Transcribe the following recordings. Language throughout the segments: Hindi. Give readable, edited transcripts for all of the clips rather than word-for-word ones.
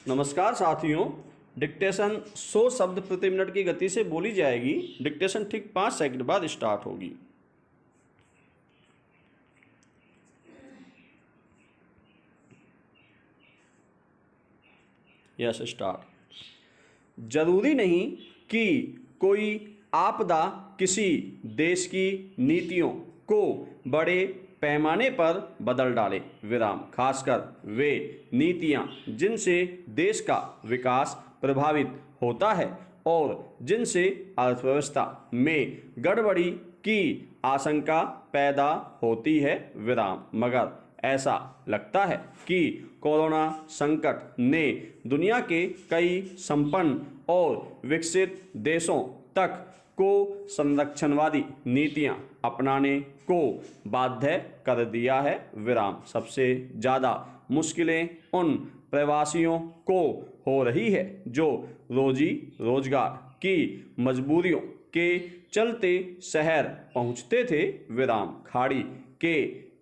नमस्कार साथियों। डिक्टेशन 100 शब्द प्रति मिनट की गति से बोली जाएगी। डिक्टेशन ठीक 5 सेकंड बाद स्टार्ट होगी। Yes start. जरूरी नहीं कि कोई आपदा किसी देश की नीतियों को बड़े पैमाने पर बदल डाले विराम, खासकर वे नीतियां जिनसे देश का विकास प्रभावित होता है और जिनसे अर्थव्यवस्था में गड़बड़ी की आशंका पैदा होती है विराम। मगर ऐसा लगता है कि कोरोना संकट ने दुनिया के कई संपन्न और विकसित देशों तक को संरक्षणवादी नीतियां अपनाने को बाध्य कर दिया है विराम। सबसे ज़्यादा मुश्किलें उन प्रवासियों को हो रही है जो रोजी रोजगार की मजबूरियों के चलते शहर पहुंचते थे विराम। खाड़ी के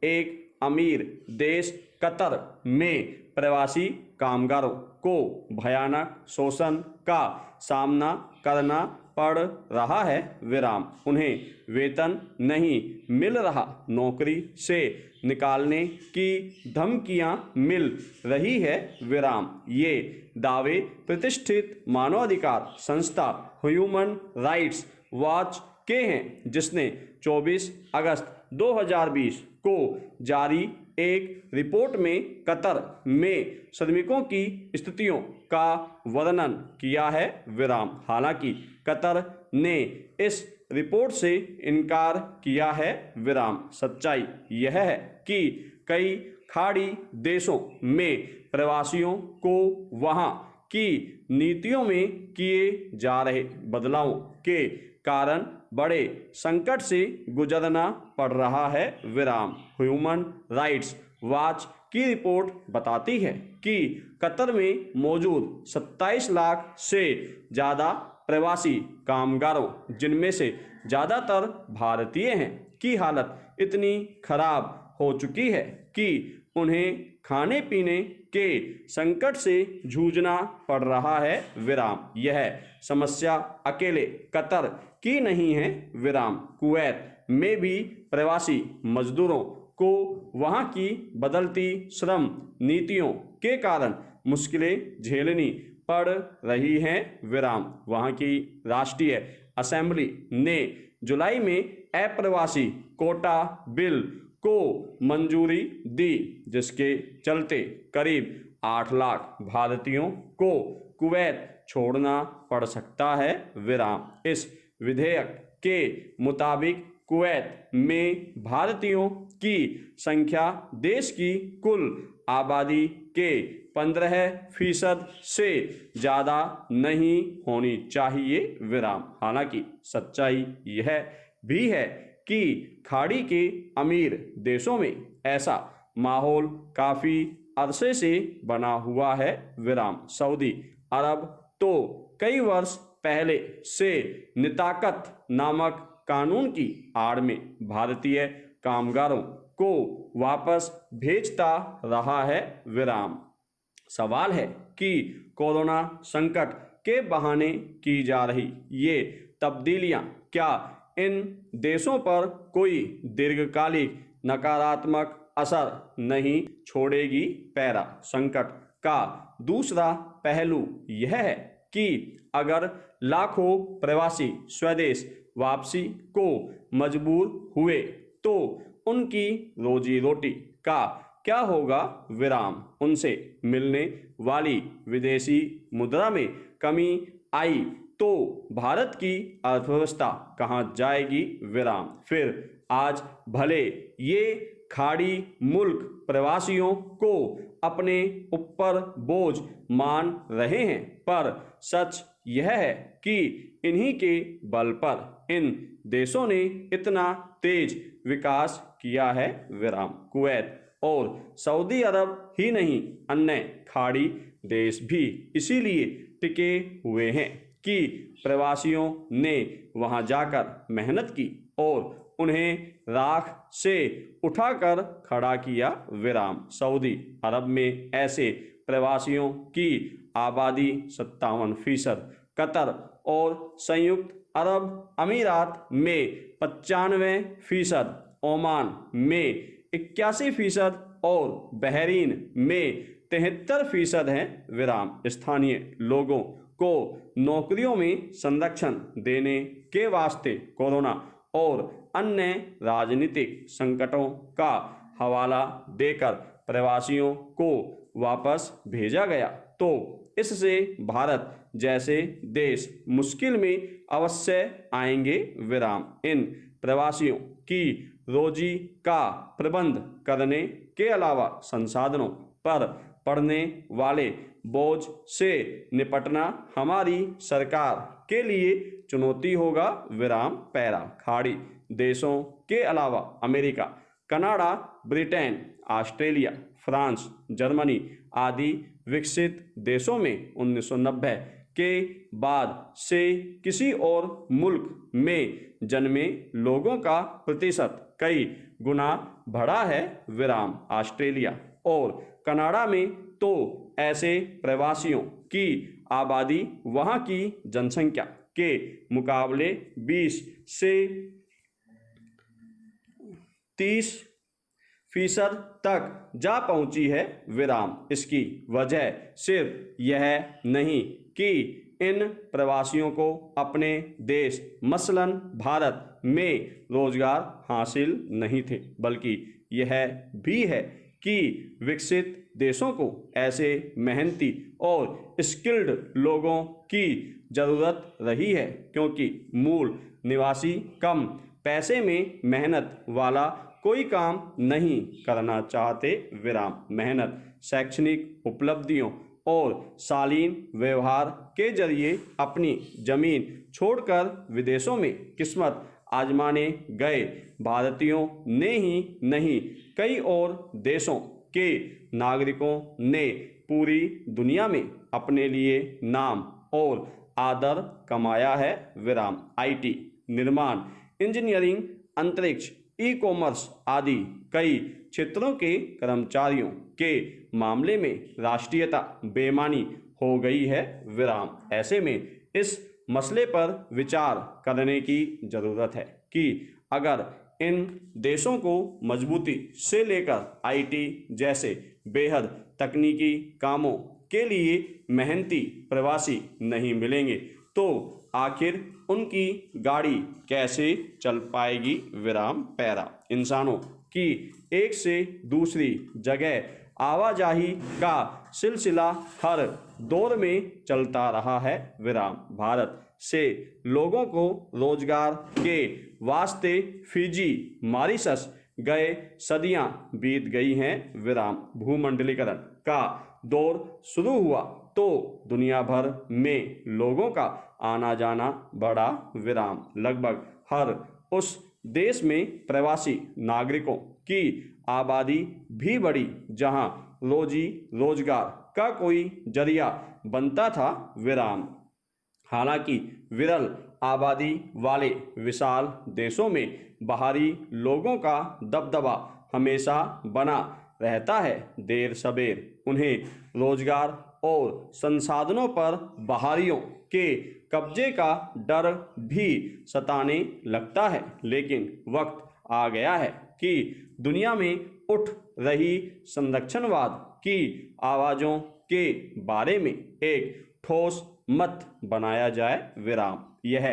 एक अमीर देश कतर में प्रवासी कामगारों को भयानक शोषण का सामना करना पड़ रहा है विराम। उन्हें वेतन नहीं मिल रहा, नौकरी से निकालने की धमकियां मिल रही है विराम। ये दावे प्रतिष्ठित मानवाधिकार संस्था ह्यूमन राइट्स वॉच के हैं, जिसने 24 अगस्त 2020 को जारी एक रिपोर्ट में कतर में श्रमिकों की स्थितियों का वर्णन किया है विराम। हालांकि कतर ने इस रिपोर्ट से इनकार किया है विराम। सच्चाई यह है कि कई खाड़ी देशों में प्रवासियों को वहां की नीतियों में किए जा रहे बदलावों के कारण बड़े संकट से गुजरना पड़ रहा है विराम। ह्यूमन राइट्स वॉच की रिपोर्ट बताती है कि कतर में मौजूद 27 लाख से ज़्यादा प्रवासी कामगारों, जिनमें से ज़्यादातर भारतीय हैं, की हालत इतनी खराब हो चुकी है कि उन्हें खाने पीने के संकट से जूझना पड़ रहा है विराम। यह समस्या अकेले कतर की नहीं है विराम। कुवैत में भी प्रवासी मजदूरों को वहां की बदलती श्रम नीतियों के कारण मुश्किलें झेलनी पड़ रही हैं विराम। वहां की राष्ट्रीय असेंबली ने जुलाई में अप्रवासी कोटा बिल को मंजूरी दी, जिसके चलते करीब 8 लाख भारतीयों को कुवैत छोड़ना पड़ सकता है विराम। इस विधेयक के मुताबिक कुवैत में भारतीयों की संख्या देश की कुल आबादी के 15% से ज़्यादा नहीं होनी चाहिए विराम। हालांकि सच्चाई यह भी है कि खाड़ी के अमीर देशों में ऐसा माहौल काफ़ी अरसे से बना हुआ है विराम। सऊदी अरब तो कई वर्ष पहले से निताकत नामक कानून की आड़ में भारतीय कामगारों को वापस भेजता रहा है विराम। सवाल है कि कोरोना संकट के बहाने की जा रही ये तब्दीलियां क्या इन देशों पर कोई दीर्घकालिक नकारात्मक असर नहीं छोड़ेगी। पैरा संकट का दूसरा पहलू यह है कि अगर लाखों प्रवासी स्वदेश वापसी को मजबूर हुए तो उनकी रोजी रोटी का क्या होगा विराम। उनसे मिलने वाली विदेशी मुद्रा में कमी आई तो भारत की अर्थव्यवस्था कहाँ जाएगी विराम। फिर आज भले ये खाड़ी मुल्क प्रवासियों को अपने ऊपर बोझ मान रहे हैं, पर सच यह है कि इन्हीं के बल पर इन देशों ने इतना तेज विकास किया है विराम। कुवैत और सऊदी अरब ही नहीं, अन्य खाड़ी देश भी इसीलिए टिके हुए हैं कि प्रवासियों ने वहां जाकर मेहनत की और उन्हें राख से उठाकर खड़ा किया विराम। सऊदी अरब में ऐसे प्रवासियों की आबादी 57%, कतर और संयुक्त अरब अमीरात में 95%, ओमान में 81% और बहरीन में 73% है विराम। स्थानीय लोगों को नौकरियों में संरक्षण देने के वास्ते कोरोना और अन्य राजनीतिक संकटों का हवाला देकर प्रवासियों को वापस भेजा गया, तो इससे भारत जैसे देश मुश्किल में अवश्य आएंगे विराम। इन प्रवासियों की रोजी का प्रबंध करने के अलावा संसाधनों पर पड़ने वाले बोझ से निपटना हमारी सरकार के लिए चुनौती होगा विराम। पैरा खाड़ी देशों के अलावा America, Canada, Britain, Australia, France, Germany आदि विकसित देशों में 1990 के बाद से किसी और मुल्क में जन्मे लोगों का प्रतिशत कई गुना बढ़ा है विराम। ऑस्ट्रेलिया और कनाडा में तो ऐसे प्रवासियों की आबादी वहां की जनसंख्या के मुकाबले 20 से 30% तक जा पहुंची है विराम। इसकी वजह सिर्फ यह नहीं कि इन प्रवासियों को अपने देश मसलन भारत में रोजगार हासिल नहीं थे, बल्कि यह भी है कि विकसित देशों को ऐसे मेहनती और स्किल्ड लोगों की ज़रूरत रही है, क्योंकि मूल निवासी कम पैसे में मेहनत वाला कोई काम नहीं करना चाहते विराम। मेहनत, शैक्षणिक उपलब्धियों और शालीन व्यवहार के जरिए अपनी जमीन छोड़कर विदेशों में किस्मत आजमाने गए भारतीयों ने ही नहीं, कई और देशों के नागरिकों ने पूरी दुनिया में अपने लिए नाम और आदर कमाया है विराम। आईटी, निर्माण, इंजीनियरिंग, अंतरिक्ष, ई कॉमर्स आदि कई क्षेत्रों के कर्मचारियों के मामले में राष्ट्रीयता बेमानी हो गई है विराम। ऐसे में इस मसले पर विचार करने की जरूरत है कि अगर इन देशों को मजबूती से लेकर आईटी जैसे बेहद तकनीकी कामों के लिए मेहनती प्रवासी नहीं मिलेंगे, तो आखिर उनकी गाड़ी कैसे चल पाएगी विराम। पैरा इंसानों की एक से दूसरी जगह आवाजाही का सिलसिला हर दौर में चलता रहा है विराम। भारत से लोगों को रोजगार के वास्ते फिजी, मॉरिशस गए सदियां बीत गई हैं विराम। भूमंडलीकरण का दौर शुरू हुआ तो दुनिया भर में लोगों का आना जाना बढ़ा विराम। लगभग हर उस देश में प्रवासी नागरिकों की आबादी भी बढ़ी जहां रोजी रोजगार का कोई जरिया बनता था विराम। हालांकि विरल आबादी वाले विशाल देशों में बाहरी लोगों का दबदबा हमेशा बना रहता है। देर सबेर उन्हें रोजगार और संसाधनों पर बाहरियों के कब्जे का डर भी सताने लगता है। लेकिन वक्त आ गया है कि दुनिया में उठ रही संरक्षणवाद की आवाज़ों के बारे में एक ठोस मत बनाया जाए विराम। यह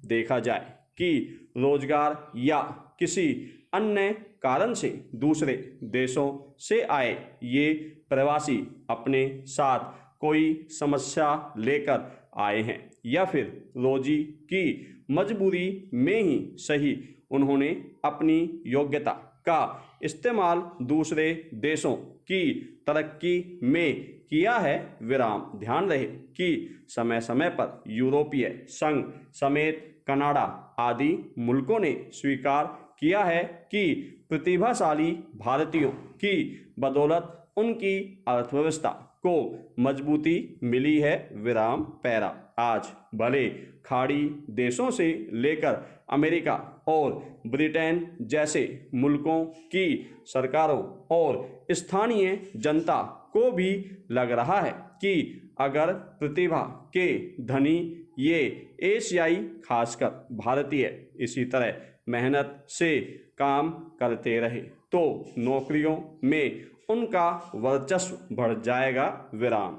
देखा जाए कि रोजगार या किसी अन्य कारण से दूसरे देशों से आए ये प्रवासी अपने साथ कोई समस्या लेकर आए हैं या फिर रोजी की मजबूरी में ही सही उन्होंने अपनी योग्यता का इस्तेमाल दूसरे देशों की तरक्की में किया है विराम। ध्यान रहे कि समय समय पर यूरोपीय संघ समेत कनाडा आदि मुल्कों ने स्वीकार किया है कि प्रतिभाशाली भारतीयों की बदौलत उनकी अर्थव्यवस्था को मजबूती मिली है, विराम पैरा। आज भले खाड़ी देशों से लेकर अमेरिका और ब्रिटेन जैसे मुल्कों की सरकारों और स्थानीय जनता को भी लग रहा है कि अगर प्रतिभा के धनी ये एशियाई, खासकर भारतीय, इसी तरह मेहनत से काम करते रहे तो नौकरियों में उनका वर्चस्व बढ़ जाएगा, विराम।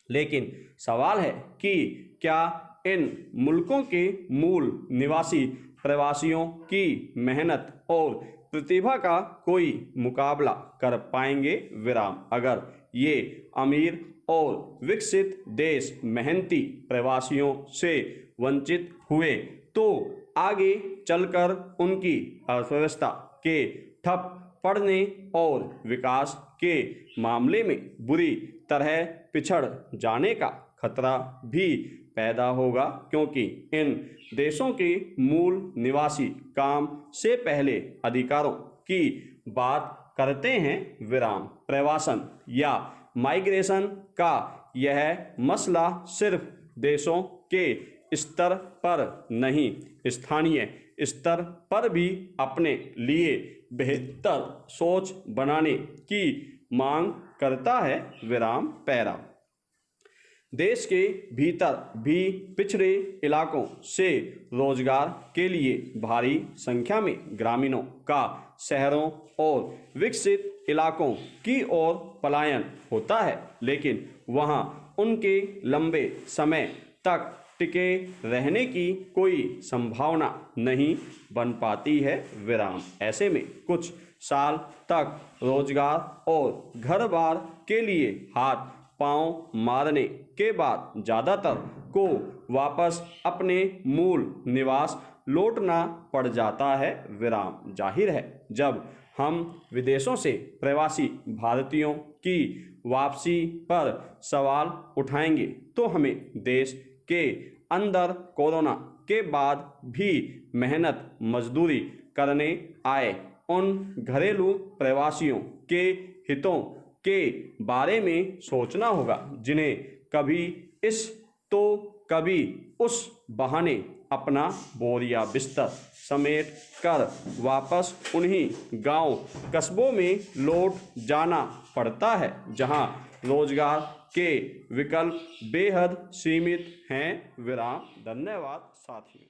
लेकिन सवाल है कि क्या इन मुल्कों के मूल निवासी प्रवासियों की मेहनत और प्रतिभा का कोई मुकाबला कर पाएंगे, विराम। अगर ये अमीर और विकसित देश मेहनती प्रवासियों से वंचित हुए तो आगे चलकर उनकी अर्थव्यवस्था के ठप पड़ने और विकास के मामले में बुरी तरह पिछड़ जाने का खतरा भी पैदा होगा, क्योंकि इन देशों के मूल निवासी काम से पहले अधिकारों की बात करते हैं, विराम। प्रवासन या माइग्रेशन का यह मसला सिर्फ देशों के स्तर पर नहीं, स्थानीय स्तर पर भी अपने लिए बेहतर सोच बनाने की मांग करता है, विराम पैरा। देश के भीतर भी पिछड़े इलाकों से रोजगार के लिए भारी संख्या में ग्रामीणों का शहरों और विकसित इलाकों की ओर पलायन होता है, लेकिन वहां उनके लंबे समय तक टिके रहने की कोई संभावना नहीं बन पाती है, विराम। ऐसे में कुछ साल तक रोजगार और घर-बार के लिए हाथ पांव मारने के बाद ज़्यादातर को वापस अपने मूल निवास लौटना पड़ जाता है, विराम। जाहिर है, जब हम विदेशों से प्रवासी भारतीयों की वापसी पर सवाल उठाएंगे तो हमें देश के अंदर कोरोना के बाद भी मेहनत मजदूरी करने आए उन घरेलू प्रवासियों के हितों के बारे में सोचना होगा, जिन्हें कभी इस तो कभी उस बहाने अपना बोरिया बिस्तर समेट कर वापस उन्हीं गांव कस्बों में लौट जाना पड़ता है जहां रोजगार के विकल्प बेहद सीमित हैं, विराम। धन्यवाद साथियों।